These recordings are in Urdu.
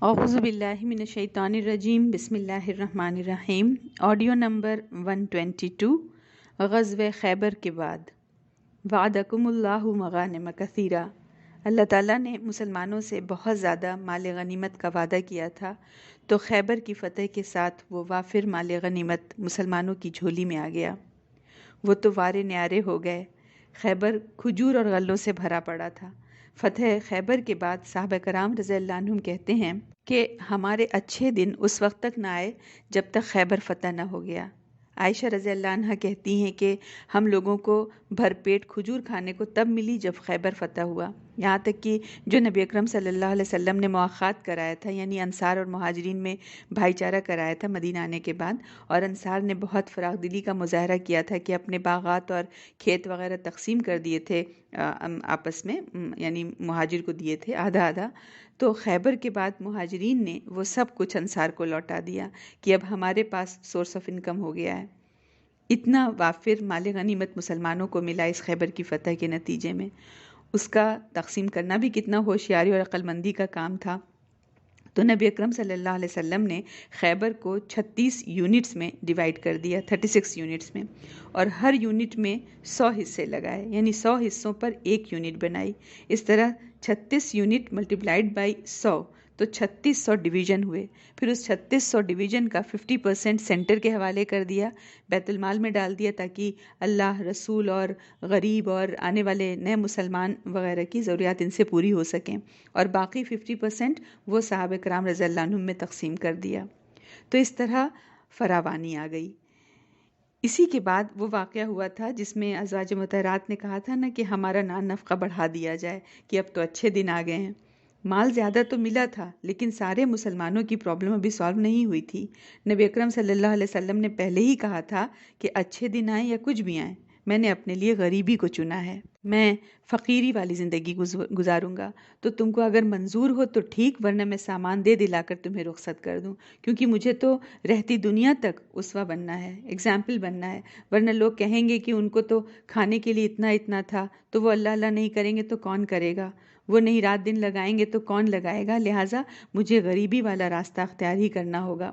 اعوذ باللہ من الشیطان الرجیم، بسم اللہ الرحمن الرحیم۔ آڈیو نمبر 122، غزوہ خیبر کے بعد۔ وعدکم اللہ مغانم کثیرہ، اللہ تعالیٰ نے مسلمانوں سے بہت زیادہ مال غنیمت کا وعدہ کیا تھا، تو خیبر کی فتح کے ساتھ وہ وافر مال غنیمت مسلمانوں کی جھولی میں آ گیا۔ وہ تو وارے نیارے ہو گئے۔ خیبر کھجور اور غلوں سے بھرا پڑا تھا۔ فتح خیبر کے بعد صحابہ کرام رضی اللہ عنہم کہتے ہیں کہ ہمارے اچھے دن اس وقت تک نہ آئے جب تک خیبر فتح نہ ہو گیا۔ عائشہ رضی اللہ عنہا کہتی ہیں کہ ہم لوگوں کو بھر پیٹ کھجور کھانے کو تب ملی جب خیبر فتح ہوا، یہاں تک کہ جو نبی اکرم صلی اللہ علیہ وسلم نے مواخات کرایا تھا، یعنی انصار اور مہاجرین میں بھائی چارہ کرایا تھا مدینہ آنے کے بعد، اور انصار نے بہت فراخ دلی کا مظاہرہ کیا تھا کہ اپنے باغات اور کھیت وغیرہ تقسیم کر دیے تھے آپس میں، یعنی مہاجر کو دیے تھے آدھا آدھا، تو خیبر کے بعد مہاجرین نے وہ سب کچھ انصار کو لوٹا دیا کہ اب ہمارے پاس سورس آف انکم ہو گیا ہے۔ اتنا وافر مال غنیمت مسلمانوں کو ملا اس خیبر کی فتح کے نتیجے میں، اس کا تقسیم کرنا بھی کتنا ہوشیاری اور عقل مندی کا کام تھا۔ تو نبی اکرم صلی اللہ علیہ وسلم نے خیبر کو 36 یونٹس میں ڈیوائیڈ کر دیا، 36 یونٹس میں، اور ہر یونٹ میں 100 حصے لگائے، یعنی 100 حصوں پر ایک یونٹ بنائی۔ اس طرح 36 یونٹ ملٹیپلائڈ بائی 100 تو 3600 ڈویژن ہوئے۔ پھر اس 3600 ڈویژن کا 50% سینٹر کے حوالے کر دیا، بیت المال میں ڈال دیا، تاکہ اللہ، رسول اور غریب اور آنے والے نئے مسلمان وغیرہ کی ضروریات ان سے پوری ہو سکیں، اور باقی 50% وہ صحابہ کرام رضی اللہ عنہم میں تقسیم کر دیا۔ تو اس طرح فراوانی آ گئی۔ اسی کے بعد وہ واقعہ ہوا تھا جس میں ازواج مطہرات نے کہا تھا نا کہ ہمارا نان نفقہ بڑھا دیا جائے کہ اب تو اچھے دن آ گئے ہیں۔ مال زیادہ تو ملا تھا، لیکن سارے مسلمانوں کی پرابلم ابھی سالو نہیں ہوئی تھی۔ نبی اکرم صلی اللہ علیہ وسلم نے پہلے ہی کہا تھا کہ اچھے دن آئیں یا کچھ بھی آئیں، میں نے اپنے لیے غریبی کو چنا ہے، میں فقیری والی زندگی گزاروں گا، تو تم کو اگر منظور ہو تو ٹھیک، ورنہ میں سامان دے دلا کر تمہیں رخصت کر دوں، کیونکہ مجھے تو رہتی دنیا تک اسوہ بننا ہے، ایگزامپل بننا ہے، ورنہ لوگ کہیں گے کہ ان کو تو کھانے کے لیے اتنا اتنا تھا، تو وہ اللہ اللہ نہیں کریں گے تو کون کرے گا، وہ نہیں رات دن لگائیں گے تو کون لگائے گا، لہٰذا مجھے غریبی والا راستہ اختیار ہی کرنا ہوگا۔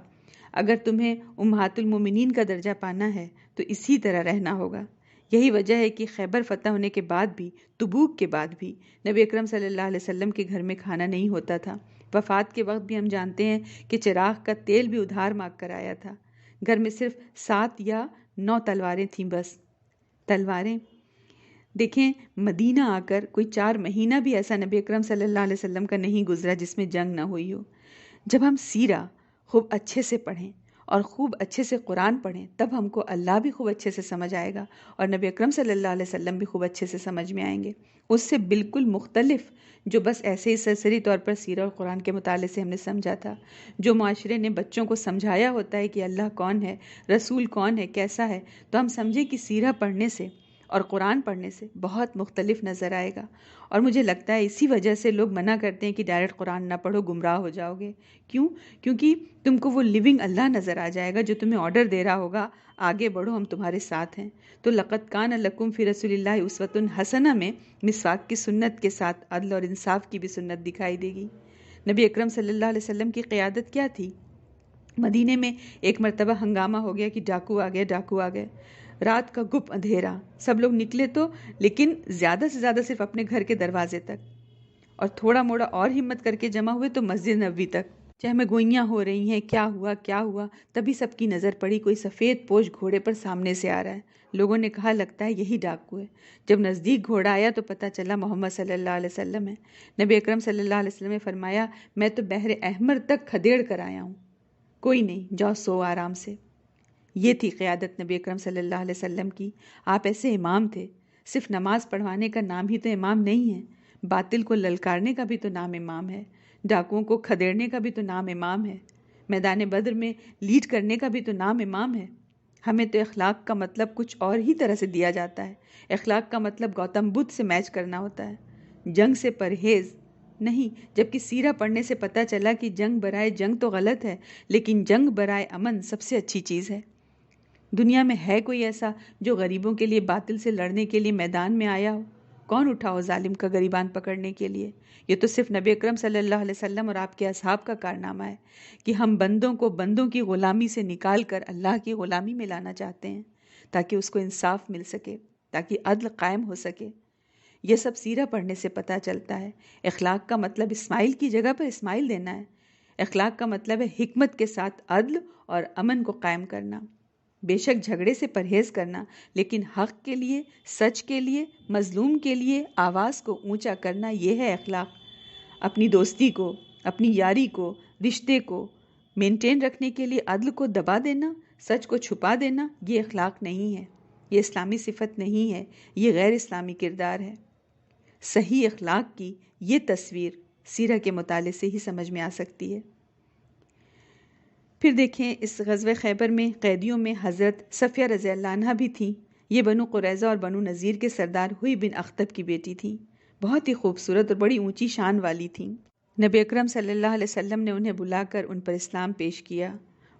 اگر تمہیں امہات المومنین کا درجہ پانا ہے تو اسی طرح رہنا ہوگا۔ یہی وجہ ہے کہ خیبر فتح ہونے کے بعد بھی، تبوک کے بعد بھی، نبی اکرم صلی اللہ علیہ وسلم کے گھر میں کھانا نہیں ہوتا تھا۔ وفات کے وقت بھی ہم جانتے ہیں کہ چراغ کا تیل بھی ادھار مانگ کر آیا تھا۔ گھر میں صرف 7 یا 9 تلواریں تھیں، بس تلواریں۔ دیکھیں، مدینہ آ کر کوئی 4 مہینہ بھی ایسا نبی اکرم صلی اللہ علیہ وسلم کا نہیں گزرا جس میں جنگ نہ ہوئی ہو۔ جب ہم سیرہ خوب اچھے سے پڑھیں اور خوب اچھے سے قرآن پڑھیں، تب ہم کو اللہ بھی خوب اچھے سے سمجھ آئے گا، اور نبی اکرم صلی اللہ علیہ وسلم بھی خوب اچھے سے سمجھ میں آئیں گے۔ اس سے بالکل مختلف جو بس ایسے ہی سرسری طور پر سیرہ اور قرآن کے مطالعے سے ہم نے سمجھا تھا، جو معاشرے نے بچوں کو سمجھایا ہوتا ہے کہ اللہ کون ہے، رسول کون ہے، کیسا ہے، تو ہم سمجھیں کہ سیرہ پڑھنے سے اور قرآن پڑھنے سے بہت مختلف نظر آئے گا۔ اور مجھے لگتا ہے اسی وجہ سے لوگ منع کرتے ہیں کہ ڈائریکٹ قرآن نہ پڑھو، گمراہ ہو جاؤ گے۔ کیوں؟ کیونکہ تم کو وہ لیونگ اللہ نظر آ جائے گا جو تمہیں آرڈر دے رہا ہوگا، آگے بڑھو، ہم تمہارے ساتھ ہیں۔ تو لقد کان لکم فی رسول اللہ اسوۃ حسنہ میں مسواک کی سنت کے ساتھ عدل اور انصاف کی بھی سنت دکھائی دے گی۔ نبی اکرم صلی اللہ علیہ وسلم کی قیادت کیا تھی؟ مدینے میں ایک مرتبہ ہنگامہ ہو گیا کہ ڈاکو آ گئے، رات کا گپ اندھیرا، سب لوگ نکلے تو، لیکن زیادہ سے زیادہ صرف اپنے گھر کے دروازے تک، اور تھوڑا موڑا اور ہمت کر کے جمع ہوئے تو مسجد نبوی تک، چاہے میں گوئیاں ہو رہی ہیں، کیا ہوا، تبھی سب کی نظر پڑی، کوئی سفید پوش گھوڑے پر سامنے سے آ رہا ہے۔ لوگوں نے کہا لگتا ہے یہی ڈاکو ہے۔ جب نزدیک گھوڑا آیا تو پتہ چلا محمد صلی اللہ علیہ وسلم ہے۔ نبی اکرم صلی اللہ علیہ وسلم نے فرمایا، میں تو بحر احمر تک کھدیڑ کر آیا ہوں، کوئی نہیں، جاؤ سو آرام سے۔ یہ تھی قیادت نبی اکرم صلی اللہ علیہ وسلم کی۔ آپ ایسے امام تھے، صرف نماز پڑھوانے کا نام ہی تو امام نہیں ہے، باطل کو للکارنے کا بھی تو نام امام ہے، ڈاکوؤں کو کھدیڑنے کا بھی تو نام امام ہے، میدان بدر میں لیڈ کرنے کا بھی تو نام امام ہے۔ ہمیں تو اخلاق کا مطلب کچھ اور ہی طرح سے دیا جاتا ہے۔ اخلاق کا مطلب گوتم بدھ سے میچ کرنا ہوتا ہے، جنگ سے پرہیز نہیں، جبکہ سیرہ پڑھنے سے پتہ چلا کہ جنگ برائے جنگ تو غلط ہے، لیکن جنگ برائے امن سب سے اچھی چیز ہے۔ دنیا میں ہے کوئی ایسا جو غریبوں کے لیے باطل سے لڑنے کے لیے میدان میں آیا ہو؟ کون اٹھا ہو ظالم کا گریبان پکڑنے کے لیے؟ یہ تو صرف نبی اکرم صلی اللہ علیہ وسلم اور آپ کے اصحاب کا کارنامہ ہے کہ ہم بندوں کو بندوں کی غلامی سے نکال کر اللہ کی غلامی میں لانا چاہتے ہیں، تاکہ اس کو انصاف مل سکے، تاکہ عدل قائم ہو سکے۔ یہ سب سیرہ پڑھنے سے پتہ چلتا ہے۔ اخلاق کا مطلب اسماعیل کی جگہ پر اسماعیل دینا ہے۔ اخلاق کا مطلب ہے حکمت کے ساتھ عدل اور امن کو قائم کرنا، بے شک جھگڑے سے پرہیز کرنا، لیکن حق کے لیے، سچ کے لیے، مظلوم کے لیے آواز کو اونچا کرنا، یہ ہے اخلاق۔ اپنی دوستی کو، اپنی یاری کو، رشتے کو مینٹین رکھنے کے لیے عدل کو دبا دینا، سچ کو چھپا دینا، یہ اخلاق نہیں ہے، یہ اسلامی صفت نہیں ہے، یہ غیر اسلامی کردار ہے۔ صحیح اخلاق کی یہ تصویر سیرہ کے مطالعے سے ہی سمجھ میں آ سکتی ہے۔ پھر دیکھیں اس غزوہ خیبر میں قیدیوں میں حضرت صفیہ رضی اللہ عنہ بھی تھیں۔ یہ بنو قریظہ اور بنو نذیر کے سردار ہوئی بن اخطب کی بیٹی تھیں، بہت ہی خوبصورت اور بڑی اونچی شان والی تھیں۔ نبی اکرم صلی اللہ علیہ وسلم نے انہیں بلا کر ان پر اسلام پیش کیا،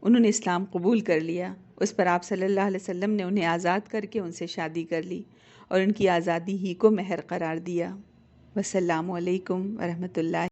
انہوں نے اسلام قبول کر لیا۔ اس پر آپ صلی اللہ علیہ وسلم نے انہیں آزاد کر کے ان سے شادی کر لی اور ان کی آزادی ہی کو مہر قرار دیا۔ والسلام علیکم ورحمۃ اللہ۔